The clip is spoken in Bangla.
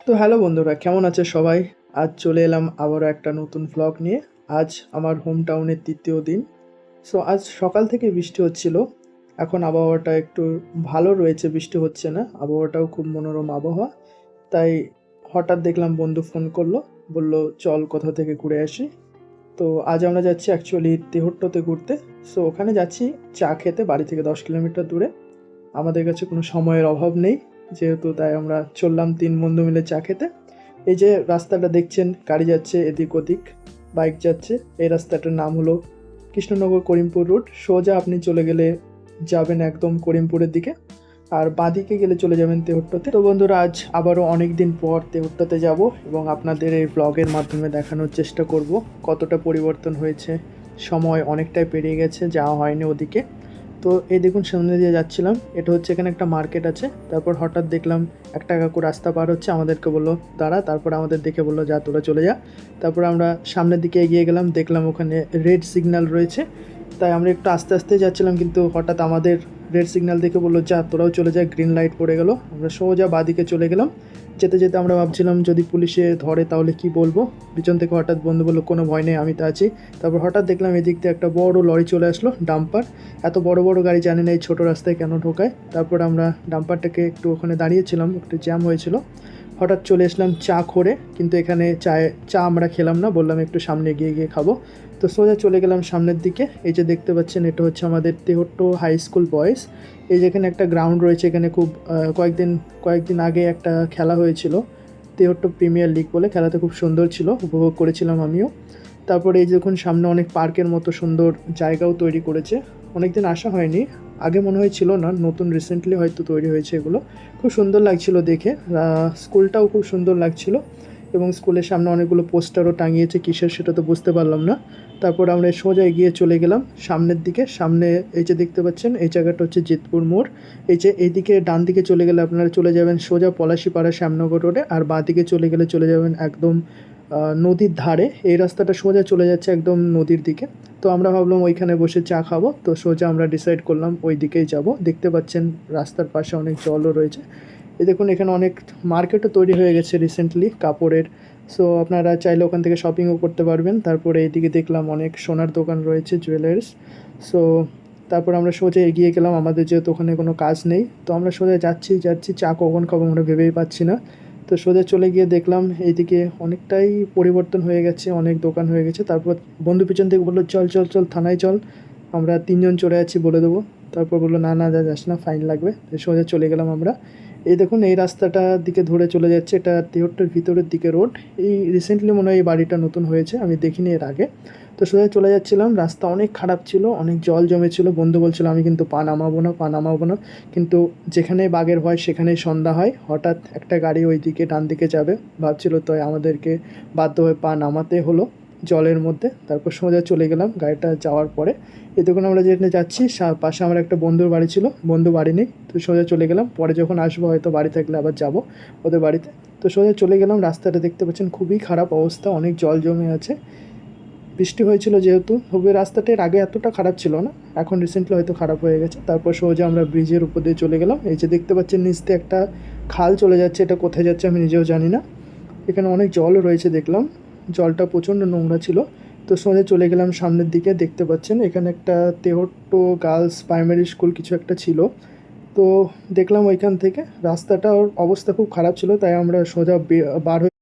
তো হ্যালো বন্ধুরা, কেমন আছে সবাই? আজ চলে এলাম আবারও একটা নতুন ভ্লগ নিয়ে। আজ আমার হোম টাউনের তৃতীয় দিন। সো আজ সকাল থেকে বৃষ্টি হচ্ছিল। এখন আবহাওয়াটা একটু ভালো রয়েছে, বৃষ্টি হচ্ছে না, আবহাওয়াটাও খুব মনোরম আবহাওয়া। তাই হঠাৎ দেখলাম বন্ধু ফোন করলো, বলল চল কোথা থেকে ঘুরে আসি। তো আজ আমরা যাচ্ছি অ্যাকচুয়ালি তেহট্টতে ঘুরতে। সো ওখানে যাচ্ছি চা খেতে, বাড়ি থেকে 10 কিলোমিটার দূরে। আমাদের কাছে কোনো সময়ের অভাব নেই, যেহেতু তাই আমরা চললাম 3 বন্ধু মিলে চা খেতে। এই যে রাস্তাটা দেখছেন, গাড়ি যাচ্ছে এদিক ওদিক, বাইক যাচ্ছে। এই রাস্তাটার নাম হলো কৃষ্ণনগর করিমপুর রুট। সোজা আপনি চলে গেলে যাবেন একদম করিমপুরের দিকে, আর বাঁদিকে গেলে চলে যাবেন তেহট্টতে। তো বন্ধুরা, আজ আবারও অনেক দিন পর তেহট্টতে যাব এবং আপনাদের এই ব্লগের মাধ্যমে দেখানোর চেষ্টা করব কতটা পরিবর্তন হয়েছে। সময় অনেকটাই পেরিয়ে গেছে, যাওয়া হয়নি ওদিকে। তো এই দেখুন, সামনে দিয়ে যাচ্ছিলাম, এটা হচ্ছে এখানে একটা মার্কেট আছে। তারপর হঠাৎ দেখলাম একটা কাকু রাস্তা পার হচ্ছে, আমাদেরকে বললো দাঁড়া, তারপর আমাদের দেখে বললো যা তোরা চলে যা। তারপর আমরা সামনের দিকে এগিয়ে গেলাম, দেখলাম ওখানে রেড সিগন্যাল রয়েছে। তাই আমরা একটু আস্তে আস্তে যাচ্ছিলাম, কিন্তু হঠাৎ আমাদের রেড সিগন্যাল দেখে বললো যা তোরাও চলে যায়, গ্রিন লাইট পড়ে গেল। আমরা সোজা বাদিকে চলে গেলাম। যেতে যেতে আমরা ভাবছিলাম যদি পুলিশে ধরে তাহলে কি বলবো। পিছন থেকে হঠাৎ বন্ধু বললো কোনো ভয় নেই, আমি তো আছি। তারপর হঠাৎ দেখলাম এদিক থেকে একটা বড় লরি চলে আসলো, ডাম্পার। এত বড় বড় গাড়ি জানি না এই ছোটো রাস্তায় কেন ঢোকায়। তারপর আমরা ডাম্পারটাকে একটু ওখানে দাঁড়িয়েছিলাম, একটু জ্যাম হয়েছিল। হঠাৎ চলে আসলাম চা করে, কিন্তু এখানে চা আমরা খেলাম না, বললাম একটু সামনে গিয়ে গিয়ে খাবো। তো সোজা চলে গেলাম সামনের দিকে। এই যে দেখতে পাচ্ছেন, এটা হচ্ছে আমাদের তেহট্ট হাই স্কুল বয়েজ। এই যেখানে একটা গ্রাউন্ড রয়েছে, এখানে খুব কয়েকদিন আগে একটা খেলা হয়েছিল, তেহট্ট প্রিমিয়ার লিগ বলে। খেলাটা খুব সুন্দর ছিল, উপভোগ করেছিলাম আমিও। তারপরে এই দেখুন সামনে অনেক পার্কের মতো সুন্দর জায়গাও তৈরি করেছে। অনেক দিন আসা হয়নি, আগে মনে হয় ছিল না, নতুন রিসেন্টলি হয়তো তৈরি হয়েছে এগুলো। খুব সুন্দর লাগছিল দেখে। স্কুলটাও খুব সুন্দর লাগছিল, এবং স্কুলের সামনে অনেকগুলো পোস্টারও টাঙিয়েছে, কিসের সেটা তো বুঝতে পারলাম না। তারপর আমরা সোজা এগিয়ে চলে গেলাম সামনের দিকে। সামনে এই যে দেখতে পাচ্ছেন, এই জায়গাটা হচ্ছে জিতপুর মোড়। এই যে এইদিকে ডান দিকে চলে গেলে আপনারা চলে যাবেন সোজা পলাশীপাড়া শ্যামনগর রোডে, আর বাঁ দিকে চলে গেলে চলে যাবেন একদম নদীর ধারে। এই রাস্তাটা সোজা চলে যাচ্ছে একদম নদীর দিকে। তো আমরা ভাবলাম ওইখানে বসে চা খাবো, তো সোজা আমরা ডিসাইড করলাম ওই দিকেই যাব। দেখতে পাচ্ছেন রাস্তার পাশে অনেক জলও রয়েছে। এই দেখুন এখানে অনেক মার্কেটও তৈরি হয়ে গেছে রিসেন্টলি কাপড়ের। সো আপনারা চাইলে ওখান থেকে শপিংও করতে পারবেন। তারপরে এইদিকে দেখলাম অনেক সোনার দোকান রয়েছে, জুয়েলার্স। সো তারপর আমরা সোজা এগিয়ে গেলাম, আমাদের যেহেতু ওখানে কোনো কাজ নেই, তো আমরা সোজা যাচ্ছি যাচ্ছি, চা কখন খাবো আমরা ভেবেই পাচ্ছি না। তো সোজা চলে গিয়ে দেখলাম এইদিকে অনেকটাই পরিবর্তন হয়ে গেছে, অনেক দোকান হয়ে গেছে। তারপর বন্ধু পিছন থেকে বললো চল চল চল থানায় চল, আমরা 3জন চলে আছি বলে দেবো। তারপর বললো না না, যাস না, ফাইন লাগবে। তো সোজা চলে গেলাম আমরা। এই দেখুন এই রাস্তাটা দিকে ধরে চলে যাচ্ছে, এটা তিহট্টের ভিতরের দিকে রোড। এই রিসেন্টলি মনে হয় এই বাড়িটা নতুন হয়েছে, আমি দেখিনি এর আগে। তো সোজা চলে যাচ্ছিলাম, রাস্তা অনেক খারাপ ছিল, অনেক জল জমেছিল। বন্ধু বলছিল আমি কিন্তু পা নামাবো না, পা নামাবো না। কিন্তু যেখানে বাঘের ভয় সেখানেই সন্ধ্যা হয়। হঠাৎ একটা গাড়ি ওই দিকে ডান দিকে যাবে ভাবছিল, তো আমাদেরকে বাধ্য হয়ে পা নামাতে হলো জলের মধ্যে। তারপর সোজা চলে গেলাম গাড়িটা যাওয়ার পরে। এই দেখুন আমরা যেখানে যাচ্ছি পাশে আমার একটা বন্ধুর বাড়ি ছিল, বন্ধু বাড়ি নেই, তো সোজা চলে গেলাম। পরে যখন আসবো হয়তো বাড়ি থাকলে আবার যাব ওদের বাড়িতে। তো সোজা চলে গেলাম। রাস্তাটা দেখতে পাচ্ছেন খুবই খারাপ অবস্থা, অনেক জল জমে আছে, বৃষ্টি হয়েছিল যেহেতু। তবে রাস্তাটার আগে এতটা খারাপ ছিল না, এখন রিসেন্টলি হয়তো খারাপ হয়ে গেছে। তারপর সোজা আমরা ব্রিজের উপর দিয়ে চলে গেলাম। এই যে দেখতে পাচ্ছেন নিচ দিয়ে একটা খাল চলে যাচ্ছে, এটা কোথায় যাচ্ছে আমি নিজেও জানি না। এখানে অনেক জলও রয়েছে দেখলাম, জলটা প্রচণ্ড নোংরা ছিল। তো সোজা চলে গেলাম সামনের দিকে, দেখতে পাচ্ছেন এখানে একটা তেহট্ট গার্লস প্রাইমারি স্কুল কিছু একটা ছিল। তো দেখলাম ওইখান থেকে রাস্তাটার অবস্থা খুব খারাপ ছিল, তাই আমরা সোজা বার হয়ে